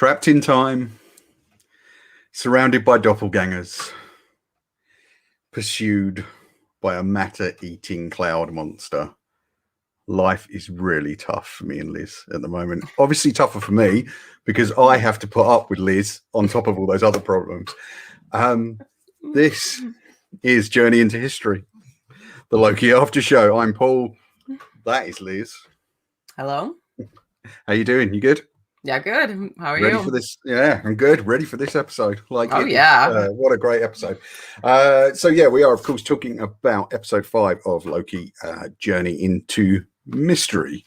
Trapped in time, surrounded by doppelgangers, pursued by a matter-eating cloud monster. Life is really tough for me and Liz at the moment. Obviously tougher for me because I have to put up with Liz on top of all those other problems. This is Journey into History, the Loki After Show. I'm Paul. That is Liz. Hello. How you doing? You good? Yeah, good. How are you? Ready for this? Yeah, I'm good. Ready for this episode. What a great episode. So yeah, we are of course talking about episode 5 of Loki, Journey into Mystery.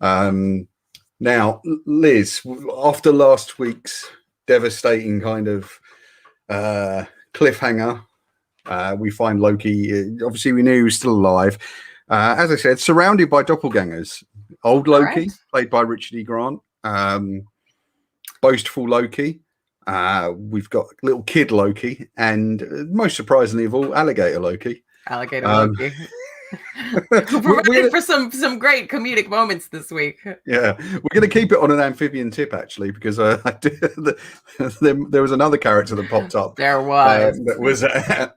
Now, Liz, after last week's devastating kind of cliffhanger, we find Loki. Obviously, we knew he was still alive. As I said, surrounded by doppelgangers. Old Loki, played by Richard E. Grant. Boastful Loki. We've got little kid Loki, and most surprisingly of all, alligator Loki. Loki. Who provided for some great comedic moments this week. Yeah, we're going to keep it on an amphibian tip actually, because there was another character that popped up. There was that was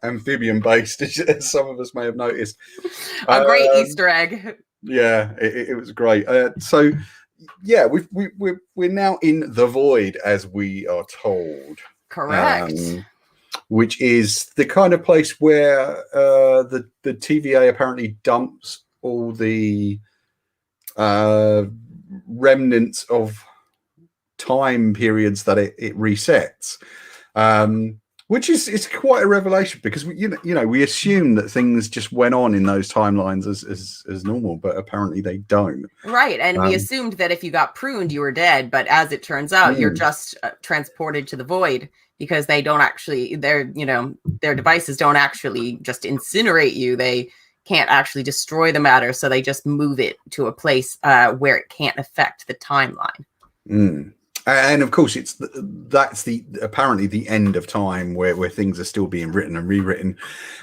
amphibian based, as some of us may have noticed. A great Easter egg. Yeah, it was great. So yeah, we're now in the void, as we are told. Correct. Which is the kind of place where the TVA apparently dumps all the remnants of time periods that it resets, which is quite a revelation, because we assume that things just went on in those timelines as normal, but apparently they don't. Right, and we assumed that if you got pruned, you were dead, but as it turns out, you're just transported to the void. Because they don't actually, their devices don't actually just incinerate you. They can't actually destroy the matter, so they just move it to a place where it can't affect the timeline. And of course, that's apparently the end of time, where things are still being written and rewritten,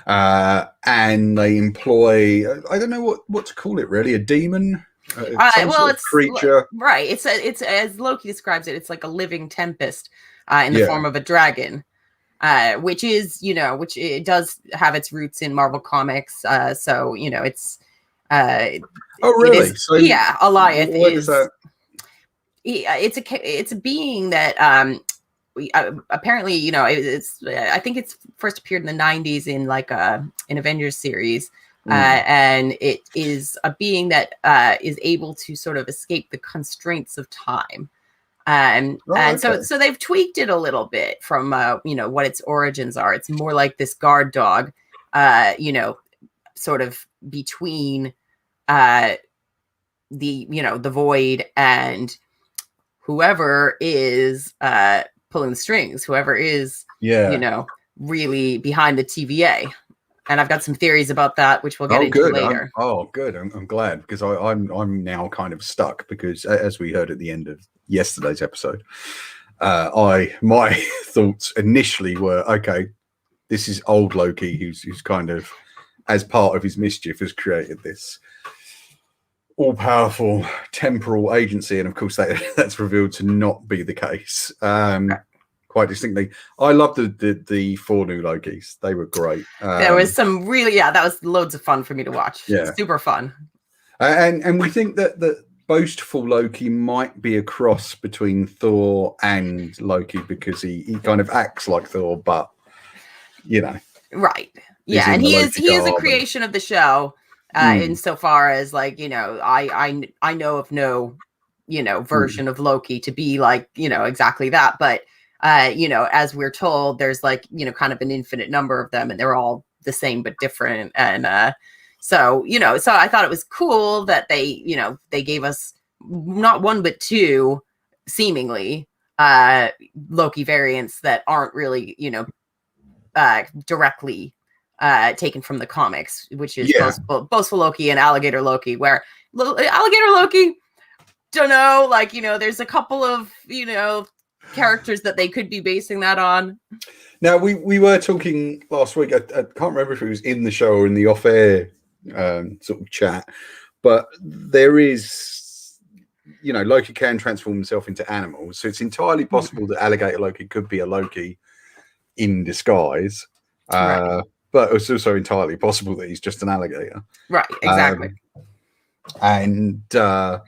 and they employ, I don't know what to call it really, a demon. It's creature, right? It's as Loki describes it, it's like a living tempest. In the form of a dragon, which it does have its roots in Marvel Comics. So it's. Oh really? Alioth is that? It's a being that apparently it's. I think it's first appeared in the 90s in like an Avengers series. And it is a being that is able to sort of escape the constraints of time. So they've tweaked it a little bit from what its origins are. It's more like this guard dog, sort of between the void and whoever is pulling the strings, whoever is really behind the TVA. And I've got some theories about that, which we'll get into later. Good. I'm glad, because I'm now kind of stuck, because as we heard at the end of yesterday's episode, my thoughts initially were, okay, this is old Loki who's kind of, as part of his mischief, has created this all-powerful temporal agency, and of course that's revealed to not be the case. Quite distinctly. I loved the 4 new Lokis. They were great. There was some really, that was loads of fun for me to watch. Yeah. Super fun. And we think that boastful Loki might be a cross between Thor and Loki, because he kind of acts like Thor, but right. Yeah, and he is a creation of the show, insofar as like, I know of no version of Loki to be like, exactly that, but as we're told, there's like, kind of an infinite number of them, and they're all the same but different. And so I thought it was cool that they gave us not 1 but 2 seemingly Loki variants that aren't really directly taken from the comics, which is boastful Loki and alligator Loki, where alligator Loki, don't know, like, there's a couple of characters that they could be basing that on. Now, we were talking last week, I can't remember if it was in the show or in the off-air sort of chat, but there is Loki can transform himself into animals, so it's entirely possible that alligator Loki could be a Loki in disguise. Right. But it's also entirely possible that he's just an alligator. Right, exactly. And that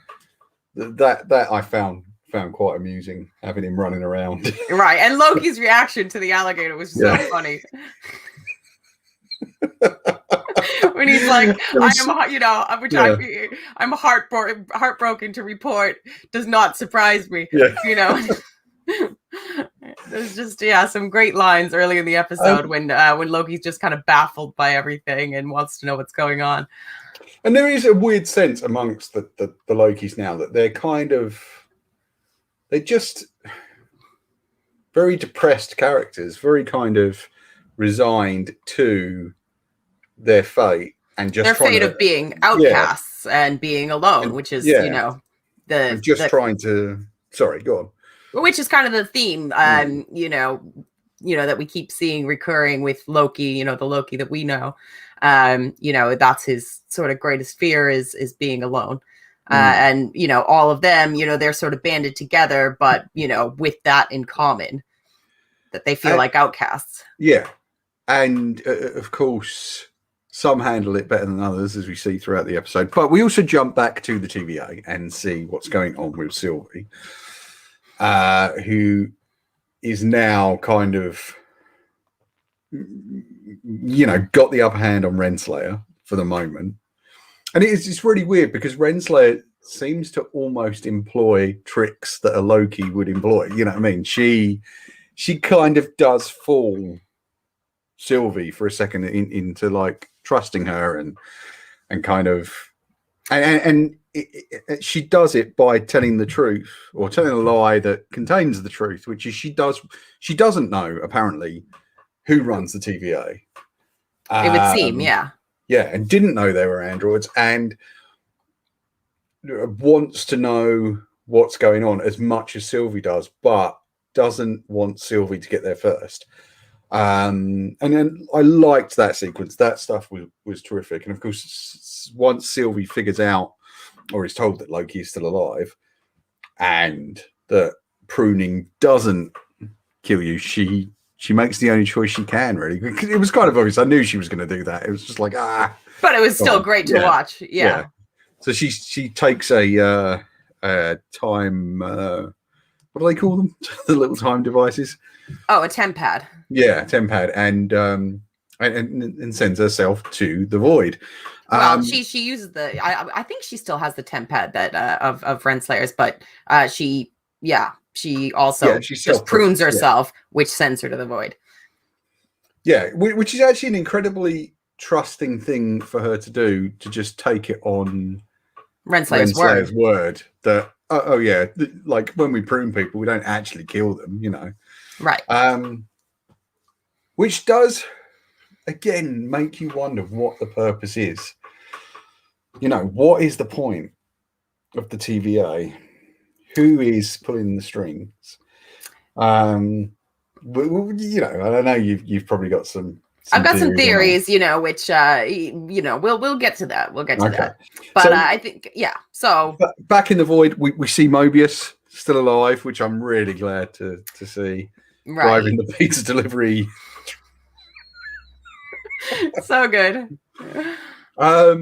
I found quite amusing, having him running around. Right, and Loki's reaction to the alligator was so funny. When he's like, I'm heartbroken to report, does not surprise me. Yeah. There's just some great lines early in the episode when Loki's just kind of baffled by everything and wants to know what's going on. And there is a weird sense amongst the Lokis now that they're just very depressed characters, very kind of resigned to their fate and just their fate of being outcasts and being alone, which is trying to. Sorry, go on. Which is kind of the theme, that we keep seeing recurring with Loki. The Loki that we know. That's his sort of greatest fear is being alone. And all of them, they're sort of banded together, but with that in common, that they feel like outcasts. Yeah, and of course, some handle it better than others, as we see throughout the episode. But we also jump back to the TVA and see what's going on with Sylvie, who is now kind of, got the upper hand on Renslayer for the moment. And it's really weird because Renslayer seems to almost employ tricks that a Loki would employ. You know what I mean? She kind of does fool Sylvie for a second into like trusting her and kind of and she does it by telling the truth or telling a lie that contains the truth, which is she doesn't know apparently who runs the TVA. It would seem, yeah, and didn't know they were androids and wants to know what's going on as much as Sylvie does, but doesn't want Sylvie to get there first. And then I liked that sequence. That stuff was terrific. And of course, once Sylvie figures out or is told that Loki is still alive and that pruning doesn't kill you, she makes the only choice she can, really. Because it was kind of obvious. I knew she was going to do that. It was just like, But it was still great to watch. Yeah. So she takes a time, what do they call them? The little time devices. Oh, a temp pad. Yeah, temp pad, and sends herself to the void. Well, she uses I think she still has the temp pad that of Renslayer's, but she also just prunes herself, which sends her to the void. Yeah, which is actually an incredibly trusting thing for her to do, to just take it on Renslayer's word that like when we prune people, we don't actually kill them, right? Which does again make you wonder what the purpose is. What is the point of the TVA? Who is pulling the strings? I don't know. You've probably got some. I've got some theories, which we'll get to that. We'll get to that. But I think, So back in the void, we see Mobius still alive, which I'm really glad to see. Right. Driving the pizza delivery. So good. I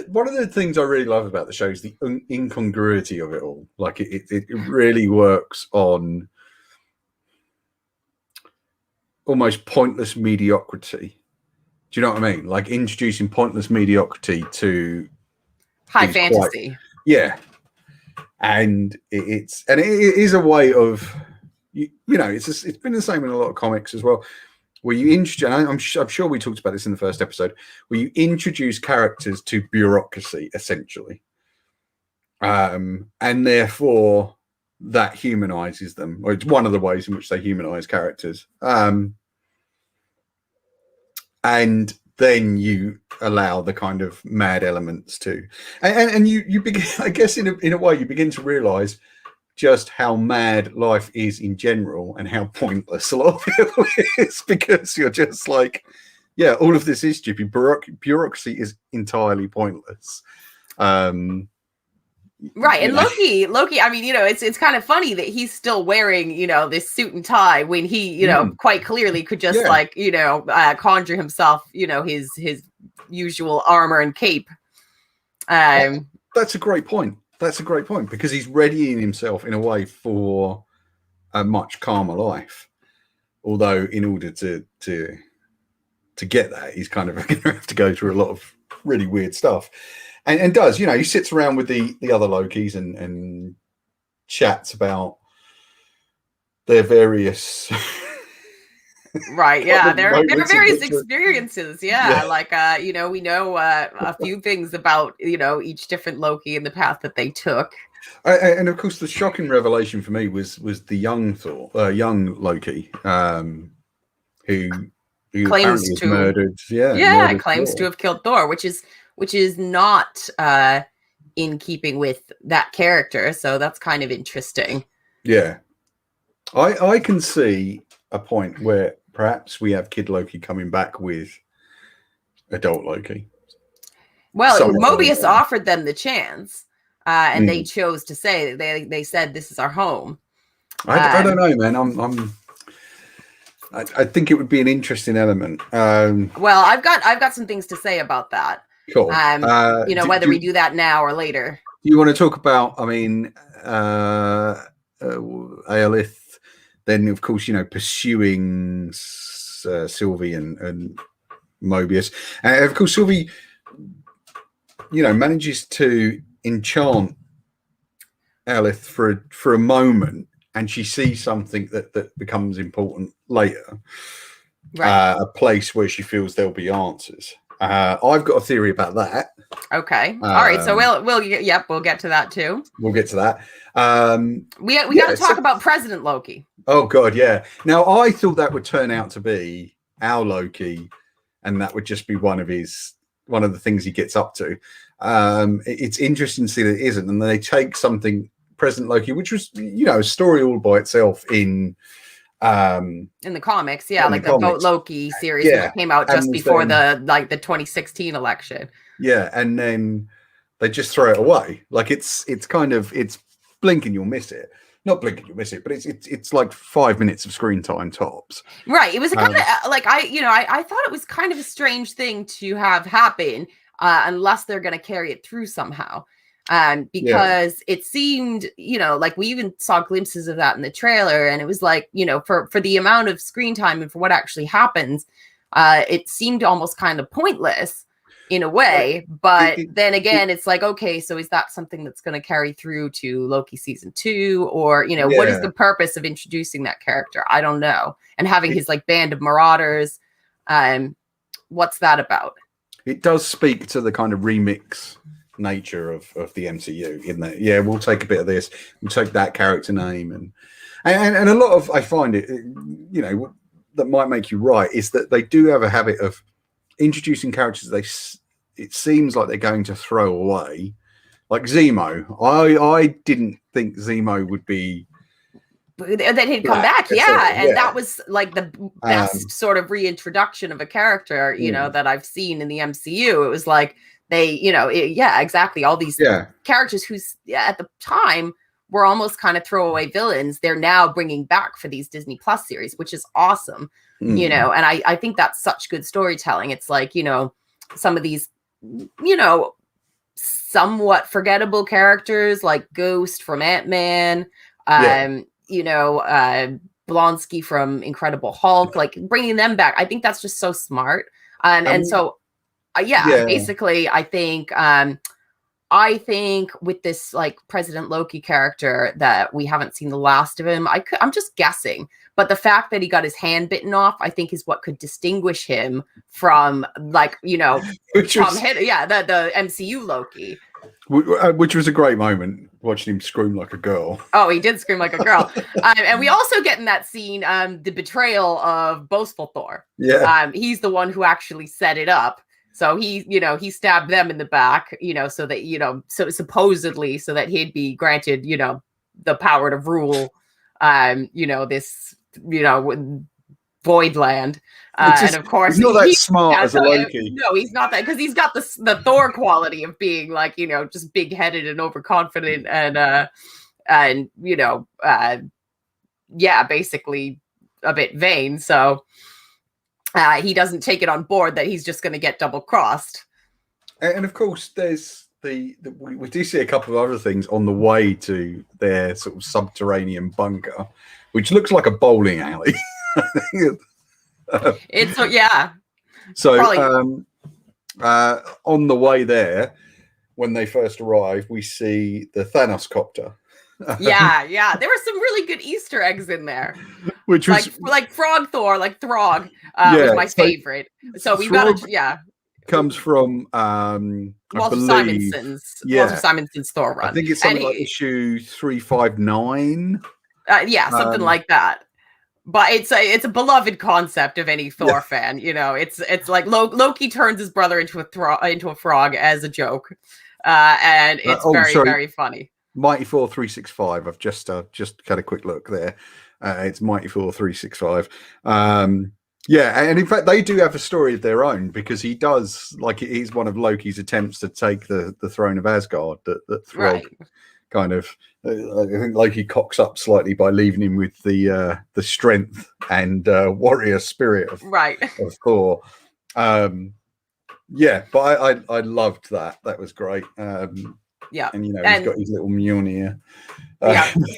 one of the things I really love about the show is the incongruity of it all. Like it really works on almost pointless mediocrity. Do you know what I mean? Like introducing pointless mediocrity to high fantasy. And it is a way of it's been the same in a lot of comics as well, where you introduce, I'm sure we talked about this in the first episode, where you introduce characters to bureaucracy essentially, and therefore that humanizes them, or it's one of the ways in which they humanize characters. And then you allow the kind of mad elements too, and you begin, I guess, in a way, you begin to realize just how mad life is in general and how pointless a lot of it is, because you're just like, all of this is stupid. Bureaucracy is entirely pointless. Right. And Loki, I mean, it's kind of funny that he's still wearing, this suit and tie when he, quite clearly could just conjure himself, his usual armor and cape. That's a great point. Because he's readying himself in a way for a much calmer life. Although in order to get that, he's kind of going to have to go through a lot of really weird stuff. And does, he sits around with the other Lokis and chats about their various right, yeah, there are various experiences. Yeah. Like we know a few things about each different Loki and the path that they took. And of course, the shocking revelation for me was the young Loki, who claims to murdered. Claims to have killed Thor, which is not in keeping with that character. So that's kind of interesting. Yeah, I can see a point where perhaps we have Kid Loki coming back with adult Loki. Well, Mobius offered them the chance. And they chose to say they said this is our home. I don't know, man. I think it would be an interesting element. Well, I've got some things to say about that. Cool. Whether we do that now or later. Do you want to talk about? I mean, Aelith. Then, of course, pursuing Sylvie and Mobius, and of course, Sylvie, manages to enchant Aelith for a moment, and she sees something that becomes important later. Right. A place where she feels there'll be answers. I've got a theory about that. Okay. All right. So we'll get to that too. We'll get to that. We got to talk about President Loki. Oh God, yeah. Now I thought that would turn out to be our Loki, and that would just be one of the things he gets up to. It's interesting to see that it isn't, and they take something President Loki, which was a story all by itself in the comics, like the Vote Loki series, which came out just before the 2016 election. Yeah, and then they just throw it away. Like it's blink and you'll miss it. Not blink and you'll miss it, but it's like 5 minutes of screen time tops. Right. It was kind of I thought it was kind of a strange thing to have happen unless they're going to carry it through somehow. Because it seemed, like we even saw glimpses of that in the trailer, and it was like, for the amount of screen time and for what actually happens, it seemed almost kind of pointless in a way. But then again, it's like, okay, so is that something that's going to carry through to Loki season 2, or what is the purpose of introducing that character? I don't know. And having his band of marauders, what's that about? It does speak to the kind of remix nature of the MCU in that we'll take a bit of this, we'll take that character name, and a lot of, I find it that might make you right is that they do have a habit of introducing characters it seems like they're going to throw away, like Zemo. I didn't think Zemo would be that he'd come back, and that was like the best sort of reintroduction of a character that I've seen in the MCU. It was like they, exactly. All these characters who's at the time were almost kind of throwaway villains. They're now bringing back for these Disney Plus series, which is awesome, and I think that's such good storytelling. It's like, some of these, somewhat forgettable characters like Ghost from Ant-Man, Blonsky from Incredible Hulk, like bringing them back. I think that's just so smart. And so, basically, I think with this President Loki character that we haven't seen the last of him, I'm just guessing, but the fact that he got his hand bitten off, I think is what could distinguish him from the MCU Loki. Which was a great moment, watching him scream like a girl. Oh, he did scream like a girl. And we also get in that scene the betrayal of boastful Thor. Yeah. He's the one who actually set it up. So he stabbed them in the back, so that, so supposedly so that he'd be granted, the power to rule, this, Voidland. And of course, he's not that smart as a Loki. No, he's not that, because he's got the Thor quality of being like, just big-headed and overconfident and basically a bit vain. So he doesn't take it on board that he's just going to get double-crossed. And of course, there's we do see a couple of other things on the way to their sort of subterranean bunker, which looks like a bowling alley. It's yeah. So on the way there, when they first arrive, we see the Thanos-Copter. Yeah. There were some really good Easter eggs in there, which was like Frog Thor, like Throg was my favorite. So we've got comes from Walter Simonson's Thor run. I think it's something like issue 359. Something like that. But it's a beloved concept of any Thor fan. It's like Loki turns his brother into a frog as a joke, and it's very funny. Mighty Thor 365. I've just had a quick look there. It's Mighty Thor 365. And in fact, they do have a story of their own, because he does, like, he's one of Loki's attempts to take the throne of Asgard that Throg kind of. I think Loki cocks up slightly by leaving him with the strength and warrior spirit of Thor. But I loved that. That was great. And he's got his little Mjolnir.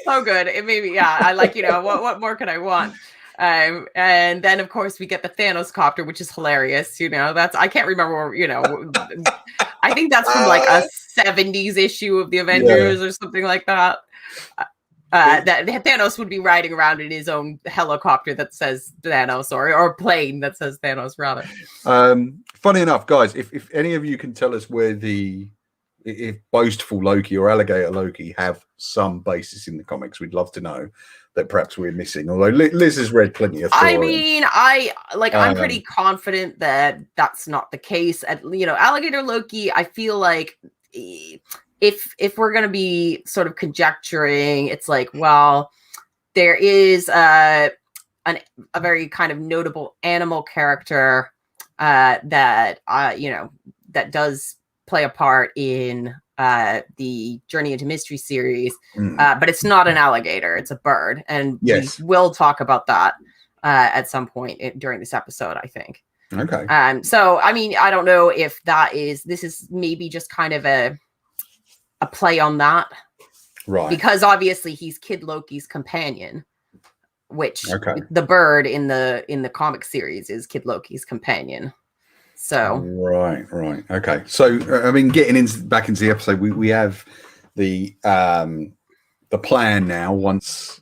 So good. It made me. I like. What more could I want? And then of course we get the Thanos-Copter, which is hilarious. That's, I can't remember. I think that's from like a 70s issue of the Avengers or something like that. That Thanos would be riding around in his own helicopter that says Thanos, or plane that says Thanos, rather. Funny enough, guys, if any of you can tell us where if boastful Loki or alligator Loki have some basis in the comics, we'd love to know. That perhaps we're missing. Although Liz has read plenty of Thor. I mean, I'm pretty confident that that's not the case. Alligator Loki, I feel like if we're going to be sort of conjecturing, it's like, well, there is a very kind of notable animal character that does play a part in the Journey into Mystery series, but it's not an alligator, it's a bird, and we will talk about that at some point during this episode, I think. Okay. So I mean, I don't know if this is maybe just kind of a play on that, right? Because obviously he's Kid Loki's companion, which the bird in the comic series is Kid Loki's companion. So right, okay. So I mean, getting back into the episode, we have the plan now. Once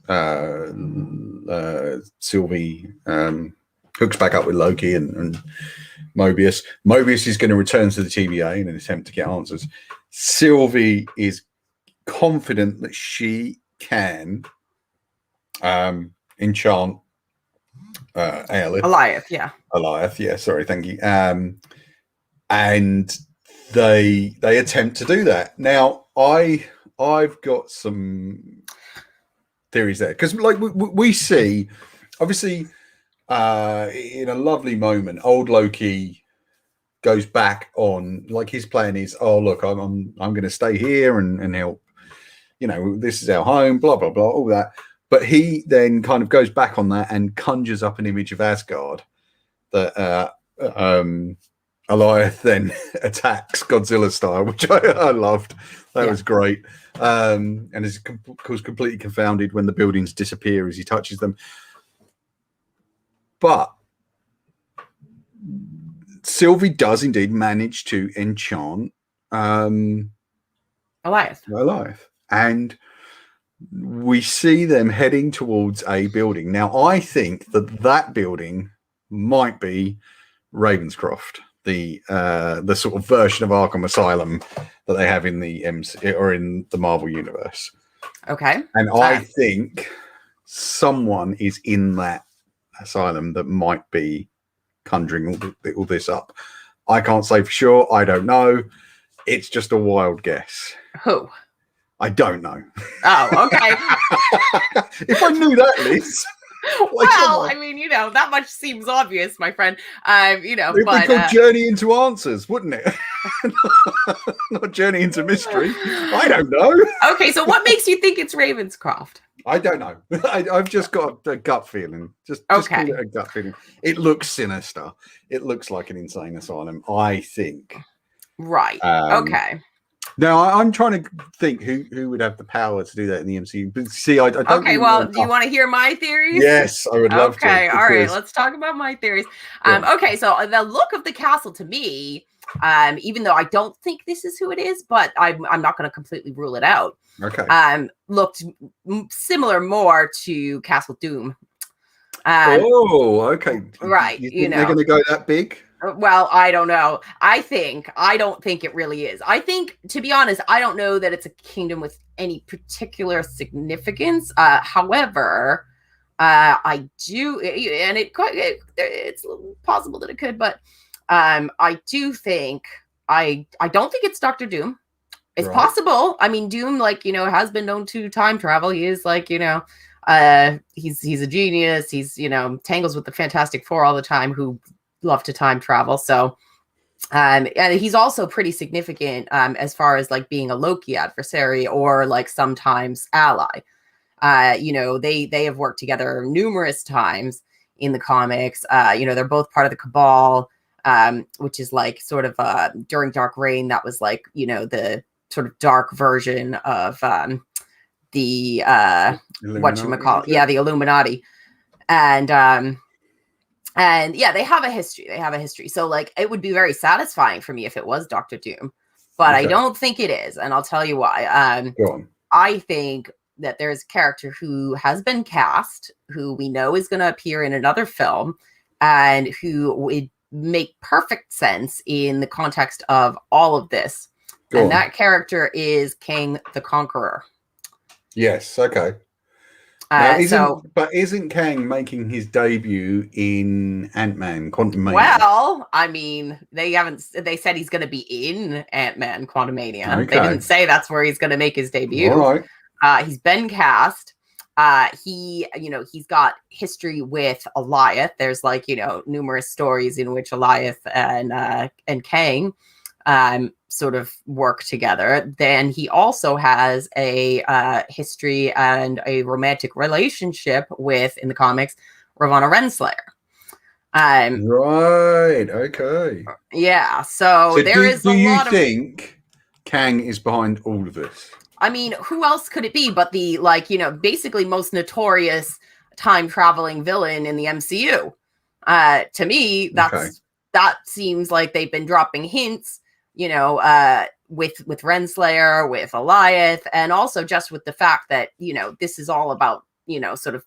Sylvie hooks back up with Loki and Mobius is going to return to the TVA in an attempt to get answers. Sylvie is confident that she can enchant Alioth, sorry, thank you. And they attempt to do that. Now, I've got some theories there, because like we see, obviously, in a lovely moment, old Loki goes back on, like, his plan is, oh look, I'm going to stay here and help. This is our home, blah blah blah, all that. But he then kind of goes back on that and conjures up an image of Asgard that Alioth then attacks Godzilla style, which I loved. That was great. And is, of course, completely confounded when the buildings disappear as he touches them. But Sylvie does indeed manage to enchant Alioth. And we see them heading towards a building. Now, I think that building might be Ravenscroft, the sort of version of Arkham Asylum that they have in the MC or in the Marvel universe. Okay. And I think someone is in that asylum that might be conjuring all this up. I can't say for sure. I don't know. It's just a wild guess. Who? I don't know. Oh, okay. If I knew that, Liz. Well, I mean, that much seems obvious, my friend. It'd be called Journey into Answers, wouldn't it? Not Journey into Mystery. I don't know. Okay, so what makes you think it's Ravenscroft? I don't know. I've just got a gut feeling. Just call it a gut feeling. It looks sinister. It looks like an insane asylum, I think. Right. Okay. Now, I'm trying to think who would have the power to do that in the MCU. But see, I don't. Okay, well, do you want to hear my theories? Yes, I would love to. Okay, all right, let's talk about my theories. Okay, so the look of the castle to me, even though I don't think this is who it is, but I'm not going to completely rule it out. Okay. Looked similar more to Castle Doom. Okay. Right. You think they're going to go that big? Well, I don't know. I don't think it really is. I think, to be honest, I don't know that it's a kingdom with any particular significance. However, I do, and it's possible that it could, but I do think I don't think it's Dr. Doom. It's possible. I mean, Doom, has been known to time travel. He is he's a genius. He's tangles with the Fantastic Four all the time, who love to time travel. So and he's also pretty significant as far as being a Loki adversary or sometimes ally. They have worked together numerous times in the comics. They're both part of the Cabal, which is sort of during Dark Reign, that was the sort of dark version of the whatchamacallit, the Illuminati. And yeah, they have a history. So it would be very satisfying for me if it was Dr. Doom, but I don't think it is. And I'll tell you why. Go on. I think that there's a character who has been cast, who we know is going to appear in another film, and who would make perfect sense in the context of all of this. That character is Kang the Conqueror. Yes. Okay. But isn't Kang making his debut in Ant-Man Quantumania? Well, I mean, they said he's going to be in Ant-Man Quantumania. Okay. They didn't say that's where he's going to make his debut. All right. He's been cast. He's got history with Alioth. There's numerous stories in which Alioth and Kang sort of work together. Then he also has a history and a romantic relationship with, in the comics, Ravonna Renslayer. Right. Okay. Yeah. So there is a lot of. Do you think Kang is behind all of this? I mean, who else could it be but the basically most notorious time traveling villain in the MCU? To me, that seems like they've been dropping hints. With Renslayer, with Alioth, and also just with the fact that, this is all about, sort of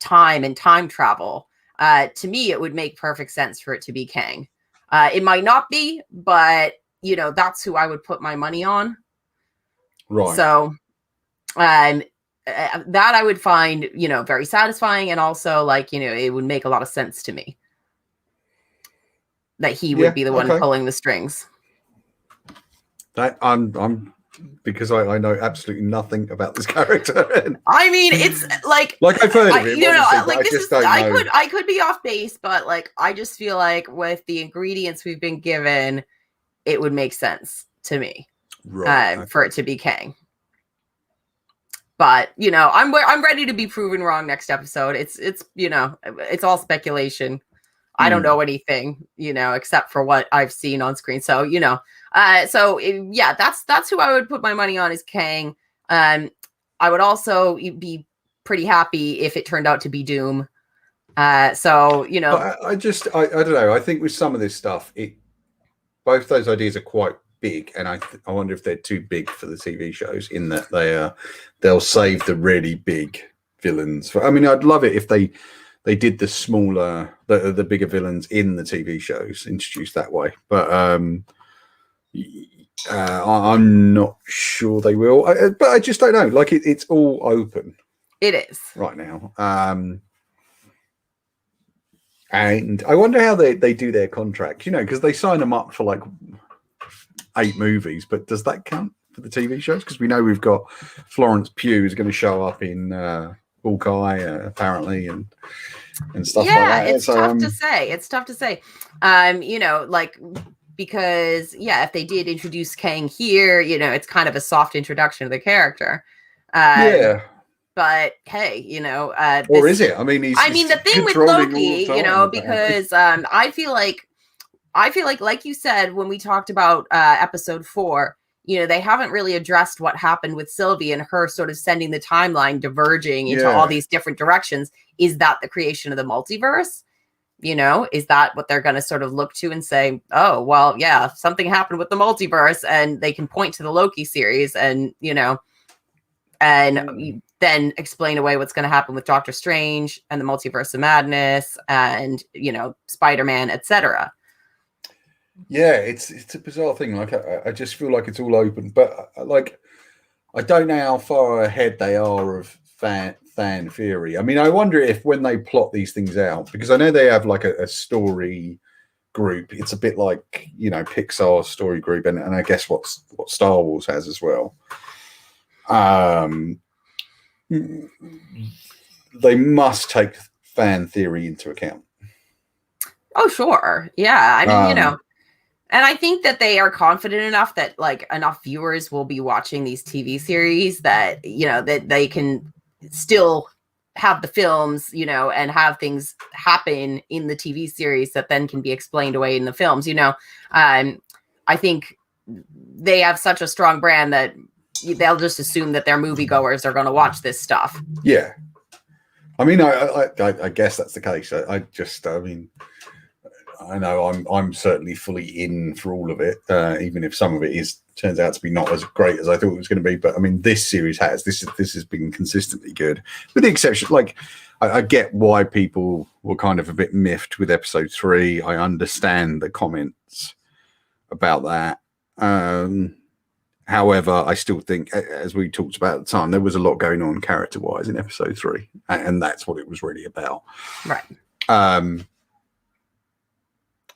time and time travel. To me, it would make perfect sense for it to be Kang. It might not be, but, that's who I would put my money on. Right. So that I would find, very satisfying. And also it would make a lot of sense to me that he would be the one pulling the strings. That I'm because I know absolutely nothing about this character. I mean, it's I've heard of him. I could be off base, but I just feel like with the ingredients we've been given, it would make sense to me for it to be Kang. But I'm ready to be proven wrong next episode. It's all speculation. I don't know anything, except for what I've seen on screen. So, that's who I would put my money on is Kang. I would also be pretty happy if it turned out to be Doom. I don't know. I think with some of this stuff, both those ideas are quite big, and I wonder if they're too big for the TV shows, in that they'll save the really big villains. I'd love it if they did the smaller, the bigger villains in the TV shows, introduced that way. But I'm not sure they will. But I just don't know. It's all open. It is right now. And I wonder how they do their contract. Because they sign them up for 8 movies. But does that count for the TV shows? Because we know we've got Florence Pugh is going to show up in Hawkeye, apparently, and stuff like Yeah, that. it's tough to say. It's tough to say. You know, like, because if they did introduce Kang here, you know, it's kind of a soft introduction to the character. Yeah. But hey, you know, or is it? I mean, I mean, the thing with Loki, you know, because I feel like, like you said, when we talked about episode 4, you know, they haven't really addressed what happened with Sylvie and her sort of sending the timeline diverging into all these different directions. Is that the creation of the multiverse? You know, is that what they're going to sort of look to and say, oh, well, yeah, something happened with the multiverse, and they can point to the Loki series and, you know, and then explain away what's going to happen with Doctor Strange and the Multiverse of Madness and, you know, Spider-Man, etc. Yeah, it's a bizarre thing. Like, I just feel like it's all open, but like, I don't know how far ahead they are of fan theory. I mean, I wonder if when they plot these things out, because I know they have like a story group. It's a bit like, you know, Pixar's story group, and I guess what Star Wars has as well. They must take fan theory into account. Oh, sure. Yeah. I mean, you know, and I think that they are confident enough that like enough viewers will be watching these TV series that, you know, that they can still have the films, you know, and have things happen in the TV series that then can be explained away in the films, you know. I think they have such a strong brand that they'll just assume that their moviegoers are going to watch this stuff. Yeah. I mean, I guess that's the case. I mean, I know I'm certainly fully in for all of it, even if some of it turns out to be not as great as I thought it was going to be. But I mean, this series this has been consistently good, with the exception, like, I get why people were kind of a bit miffed with episode 3. I understand the comments about that. However, I still think, as we talked about at the time, there was a lot going on character-wise in episode 3, and that's what it was really about. Right.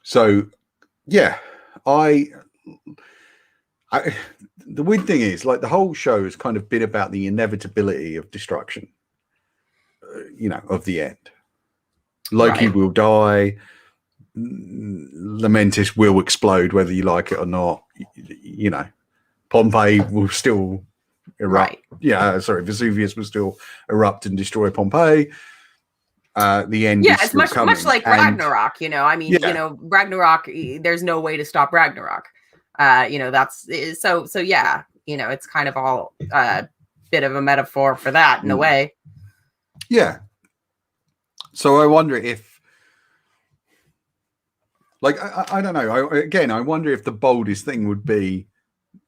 So, yeah, the weird thing is, like, the whole show has kind of been about the inevitability of destruction, you know, of the end. Loki will die. Lamentis will explode, whether you like it or not. You know, Pompeii will still erupt. Yeah, Vesuvius will still erupt and destroy Pompeii. The end. Yeah, it's much like Ragnarok. You know, I mean, you know, Ragnarok. There's no way to stop Ragnarok. You know, that's so. Yeah, you know, it's kind of all a bit of a metaphor for that in a way. Yeah. So I wonder if, like, I don't know. I wonder if the boldest thing would be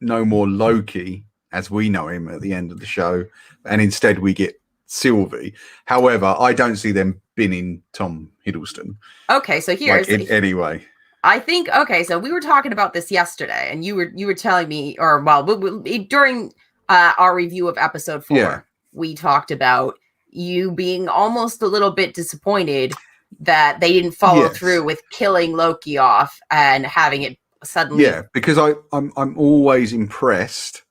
no more Loki as we know him at the end of the show, and instead we get Sylvie. However, I don't see them binning Tom Hiddleston. Okay, so here's anyway. I think so we were talking about this yesterday, and you were telling me, or during our review of episode 4, we talked about you being almost a little bit disappointed that they didn't follow through with killing Loki off and having it suddenly. Yeah, because I'm always impressed.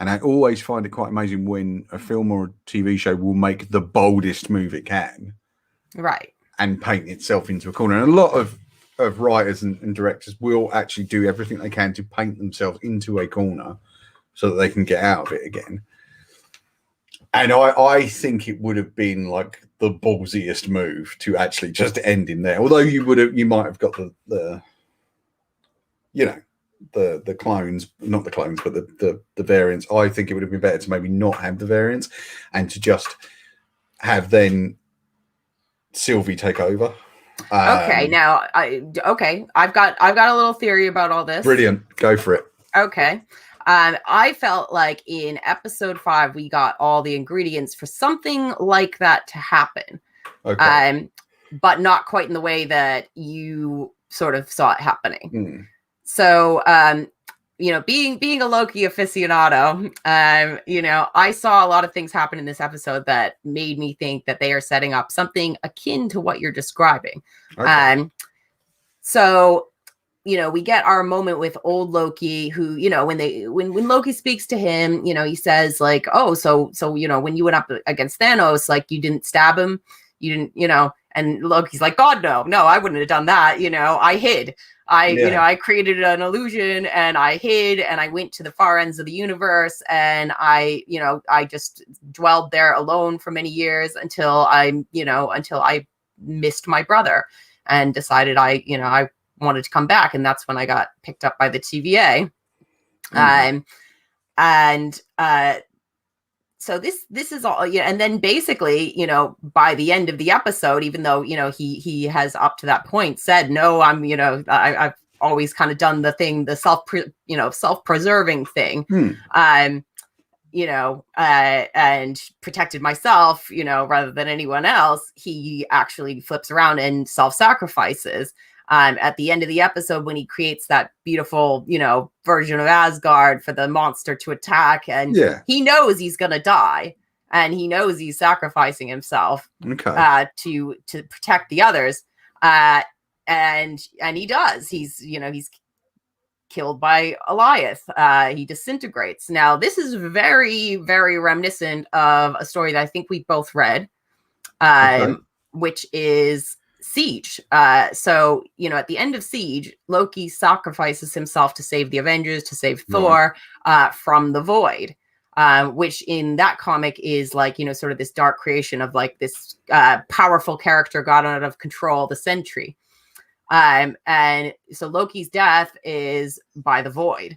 And I always find it quite amazing when a film or a TV show will make the boldest move it can. Right. And paint itself into a corner. And a lot of writers and directors will actually do everything they can to paint themselves into a corner so that they can get out of it again. And I think it would have been like the ballsiest move to actually just end in there. Although you might have got the you know, the clones, not the clones, but the variants. I think it would have been better to maybe not have the variants and to just have then Sylvie take over. Okay, now I've got a little theory about all this. Brilliant, go for it. Okay. I felt like in episode 5 we got all the ingredients for something like that to happen. Okay. But not quite in the way that you sort of saw it happening. So, you know, being a Loki aficionado, you know, I saw a lot of things happen in this episode that made me think that they are setting up something akin to what you're describing. Okay. So, we get our moment with old Loki, who, when Loki speaks to him, he says like, oh, so, when you went up against Thanos, like you didn't stab him, you didn't, and Loki's like, God, no, I wouldn't have done that. I hid. I created an illusion and I hid and I went to the far ends of the universe and I just dwelled there alone for many years until I missed my brother and decided I wanted to come back. And that's when I got picked up by the TVA. So this is all, and then basically, by the end of the episode, even though, he has up to that point said, no, I've always kind of done the thing, the self-preserving thing, and protected myself, rather than anyone else. He actually flips around and self-sacrifices. At the end of the episode, when he creates that beautiful, version of Asgard for the monster to attack, and he knows he's going to die, and he knows he's sacrificing himself to protect the others, and he does. He's killed by Eliath. He disintegrates. Now, this is very, very reminiscent of a story that I think we both read, which is Siege. So, at the end of Siege, Loki sacrifices himself to save the Avengers, to save Thor from the Void, which in that comic is like, sort of this dark creation of like this powerful character got out of control, the Sentry. And so Loki's death is by the Void,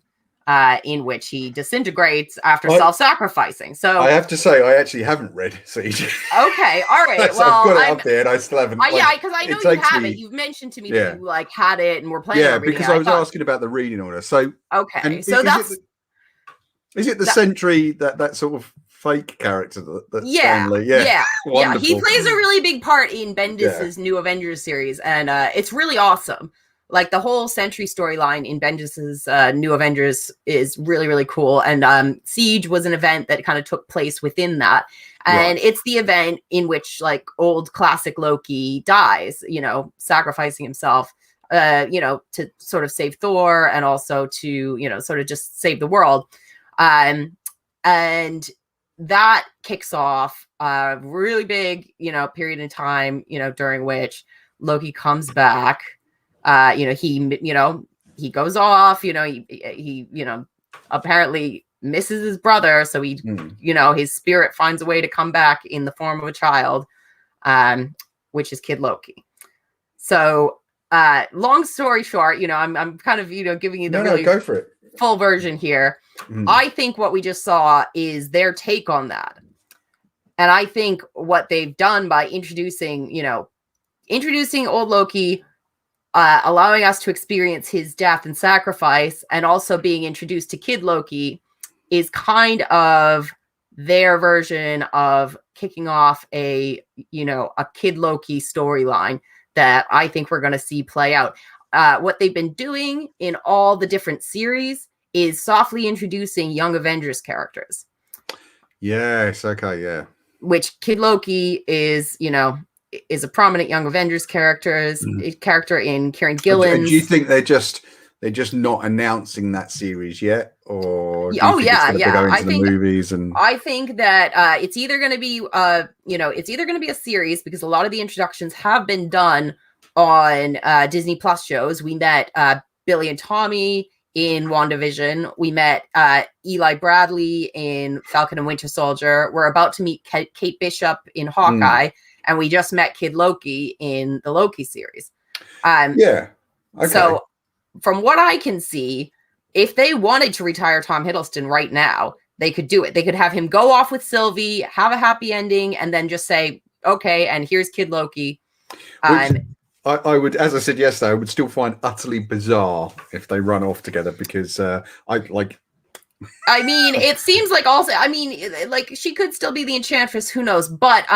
in which he disintegrates after self-sacrificing. So I have to say, I actually haven't read Siege. Okay, all right. So I've got it up there, and I still haven't. Because I know you have it. You've mentioned to me that you like had it and were playing. Yeah, because I was asking about the reading order. So okay, so is it the Sentry that sort of fake character that Stanley? Yeah. He plays a really big part in Bendis's New Avengers series, and it's really awesome. Like the whole Sentry storyline in Bendis's New Avengers is really, really cool. And Siege was an event that kind of took place within that. And it's the event in which like old classic Loki dies, sacrificing himself, to sort of save Thor and also to, sort of just save the world. And that kicks off a really big, period in time, during which Loki comes back. He goes off, he apparently misses his brother. So he, his spirit finds a way to come back in the form of a child, which is Kid Loki. So, long story short, I'm kind of, giving you the go for it. Full version here. I think what we just saw is their take on that. And I think what they've done by introducing old Loki, allowing us to experience his death and sacrifice, and also being introduced to Kid Loki, is kind of their version of kicking off a Kid Loki storyline that I think we're going to see play out. What they've been doing in all the different series is softly introducing young Avengers characters. Yes. Okay. Yeah. Which Kid Loki is a prominent young Avengers character in Kieran Gillen's. Do you think they're just not announcing that series yet, or I think movies? And I think that it's either going to be a series, because a lot of the introductions have been done on Disney Plus shows. We met Billy and Tommy in WandaVision. We met Eli Bradley in Falcon and Winter Soldier. We're about to meet Kate Bishop in Hawkeye. And we just met Kid Loki in the Loki series. Okay. So from what I can see, if they wanted to retire Tom Hiddleston right now, they could do it. They could have him go off with Sylvie, have a happy ending, and then just say, okay, and here's Kid Loki. I would, as I said yesterday, I would still find utterly bizarre if they run off together, because it seems like also, like she could still be the Enchantress, who knows? But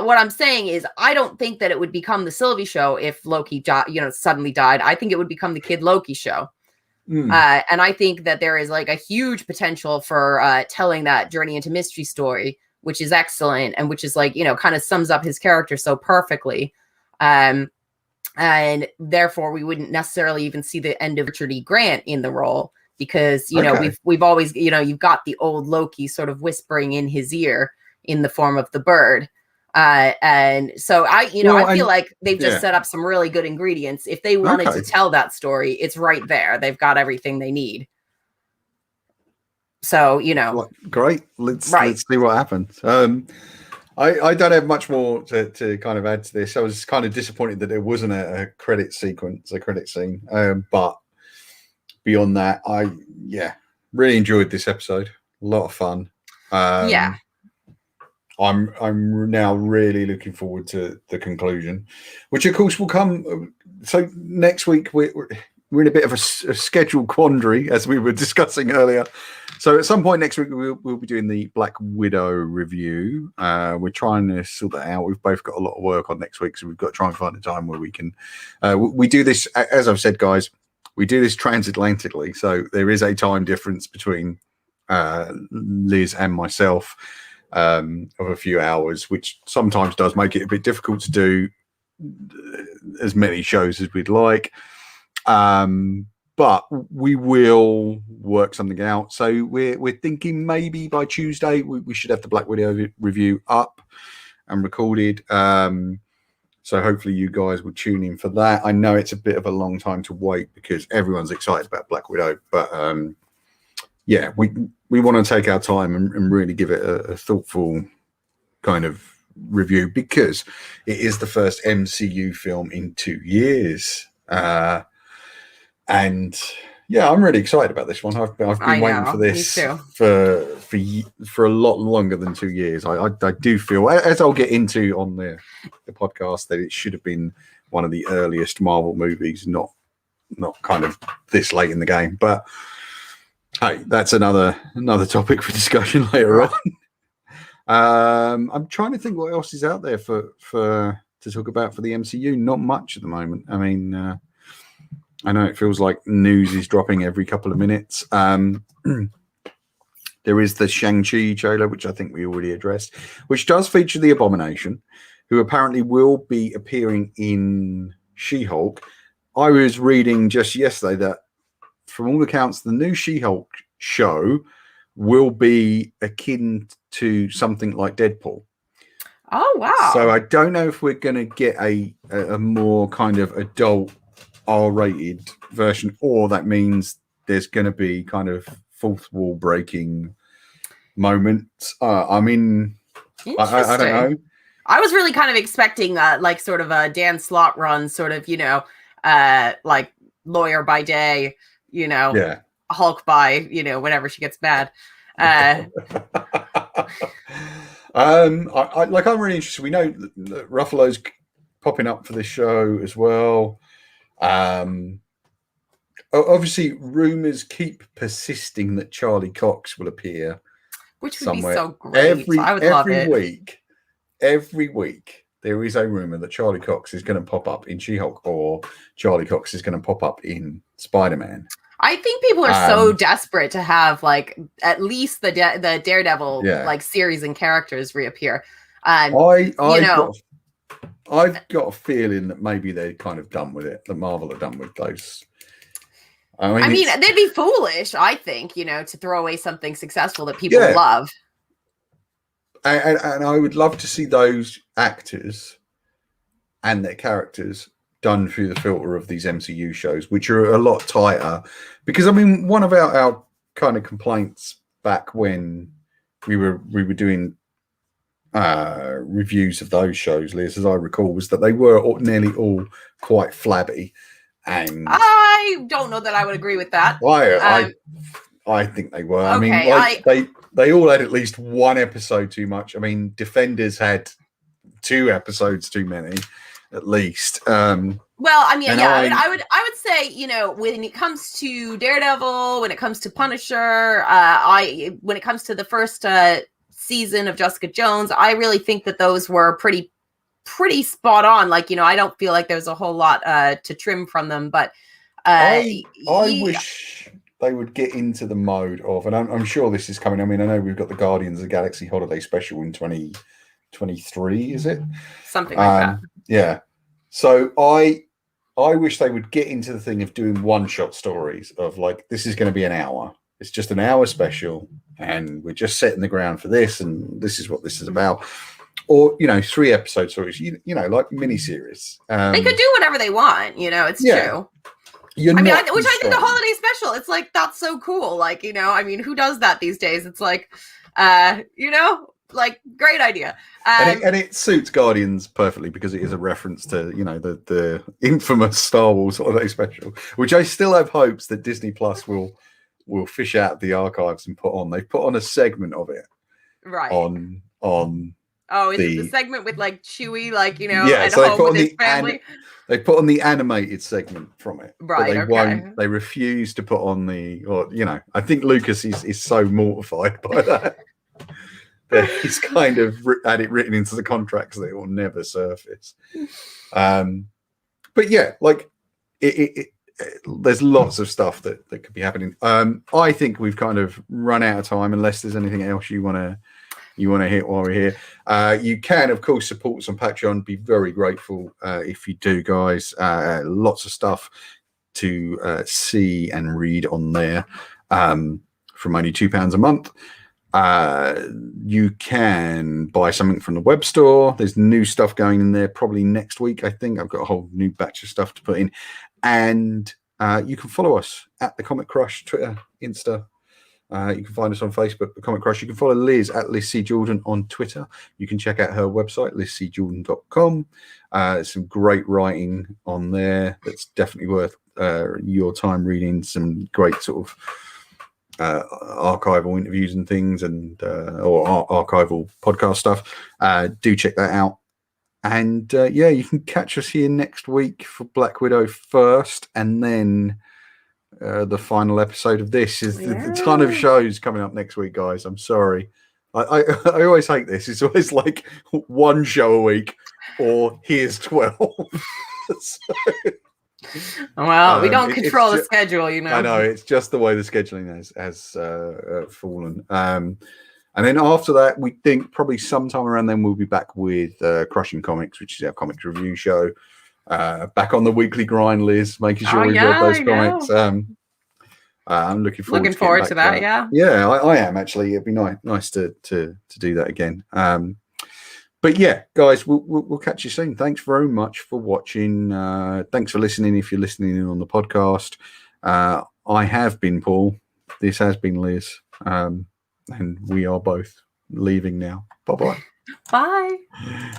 what I'm saying is, I don't think that it would become the Sylvie show if Loki, suddenly died. I think it would become the Kid Loki show. And I think that there is like a huge potential for telling that journey into mystery story, which is excellent, and which is like, kind of sums up his character so perfectly. and therefore we wouldn't necessarily even see the end of Richard E. Grant in the role, because we've always, you've got the old Loki sort of whispering in his ear in the form of the bird. And so I feel like they've just set up some really good ingredients. If they wanted to tell that story, it's right there. They've got everything they need. So, great. Let's see what happens. I don't have much more to kind of add to this. I was kind of disappointed that there wasn't a credit sequence, a credit scene. But beyond that, I really enjoyed this episode. A lot of fun. I'm now really looking forward to the conclusion, which of course will come. So next week we're in a bit of a schedule quandary, as we were discussing earlier. So at some point next week we'll be doing the Black Widow review. We're trying to sort that out. We've both got a lot of work on next week, so we've got to try and find a time where we can. We do this, as I've said, guys. We do this transatlantically, so there is a time difference between Liz and myself. Of a few hours, which sometimes does make it a bit difficult to do as many shows as we'd like. But we will work something out. So we're thinking maybe by Tuesday we should have the Black Widow review up and recorded. So hopefully you guys will tune in for that. I know it's a bit of a long time to wait because everyone's excited about Black Widow, but we want to take our time and really give it a thoughtful kind of review, because it is the first MCU film in 2 years. And I'm really excited about this one. I've been waiting for this for a lot longer than 2 years. I do feel, as I'll get into on the podcast, that it should have been one of the earliest Marvel movies, not kind of this late in the game. But hey, that's another topic for discussion later on. I'm trying to think what else is out there for to talk about for the MCU. Not much at the moment. I mean, I know it feels like news is dropping every couple of minutes. There is the Shang-Chi trailer, which I think we already addressed, which does feature the Abomination, who apparently will be appearing in She-Hulk. I was reading just yesterday that, from all accounts, the new She-Hulk show will be akin to something like Deadpool. Oh, wow. So I don't know if we're going to get a more kind of adult R-rated version, or that means there's going to be kind of fourth wall breaking moments. I mean, I don't know. I was really kind of expecting like sort of a Dan Slott run, sort of, like Lawyer by day, Hulk by, whenever she gets mad. I'm really interested. We know that Ruffalo's popping up for this show as well. Obviously, rumors keep persisting that Charlie Cox will appear, which would somewhere. Be so great. I would love it. Every week, there is a rumor that Charlie Cox is going to pop up in She-Hulk, or Charlie Cox is going to pop up in Spider-Man. I think people are so desperate to have like at least the Daredevil like series and characters reappear. I've got a feeling that maybe they're kind of done with it. That Marvel are done with those. I mean, they'd be foolish, I think, to throw away something successful that people love. And I would love to see those actors and their characters done through the filter of these MCU shows, which are a lot tighter. Because I mean, one of our kind of complaints back when we were doing reviews of those shows, Liz, as I recall, was that they were nearly all quite flabby. And I don't know that I would agree with that. I think they were. Okay, I mean, they all had at least one episode too much. I mean, Defenders had 2 episodes too many, at least. Well, I mean, I would say, when it comes to Daredevil, when it comes to Punisher, when it comes to the first season of Jessica Jones, I really think that those were pretty spot on. Like, I don't feel like there's a whole lot to trim from them, but I wish they would get into the mode of, and I'm sure this is coming. I mean, I know we've got the Guardians of the Galaxy holiday special in 2023, is it? Something like that. Yeah. So I I wish they would get into the thing of doing one-shot stories of like, this is going to be an hour. It's just an hour special, and we're just setting the ground for this, and this is what this is about. Or, 3-episode stories, like miniseries. They could do whatever they want, it's true. I think the holiday special, it's like, that's so cool. Like, who does that these days? It's like, like, great idea. And it suits Guardians perfectly because it is a reference to, the infamous Star Wars holiday special, which I still have hopes that Disney Plus will fish out the archives and put on. They've put on a segment of it. Right. On is it the segment with like Chewie, like, at so home with his family? They put on the animated segment from it. Right. But they refuse to put on I think Lucas is so mortified by that. That he's kind of had it written into the contracts that it will never surface. But yeah, like there's lots of stuff that could be happening. I think we've kind of run out of time, unless there's anything else you want to hit while we're here. You can, of course, support us on Patreon. Be very grateful if you do, guys. Lots of stuff to see and read on there from only £2 a month. You can buy something from the web store. There's new stuff going in there probably next week. I think I've got a whole new batch of stuff to put in. And you can follow us at The Comic Crush, Twitter, Insta. You can find us on Facebook, The Comic Crush. You can follow Liz at Liz C. Jordan on Twitter. You can check out her website, lizcjordan.com. Some great writing on there that's definitely worth your time reading. Some great sort of archival interviews and things, and or archival podcast stuff. Do check that out. And you can catch us here next week for Black Widow first, and then the final episode of this is the ton of shows coming up next week, guys. I'm sorry. I always hate this. It's always like one show a week, or here's 12. Well, we don't control the schedule, I know, it's just the way the scheduling has fallen. And then after that, we think probably sometime around then we'll be back with Crushing Comics, which is our comics review show. Back on the weekly grind, Liz, making sure we read those comics. I'm looking forward to that. Yeah, I am actually. It'd be nice to do that again. But yeah, guys, we'll catch you soon. Thanks very much for watching. Thanks for listening. If you're listening in on the podcast, I have been Paul. This has been Liz, and we are both leaving now. Bye-bye. Bye.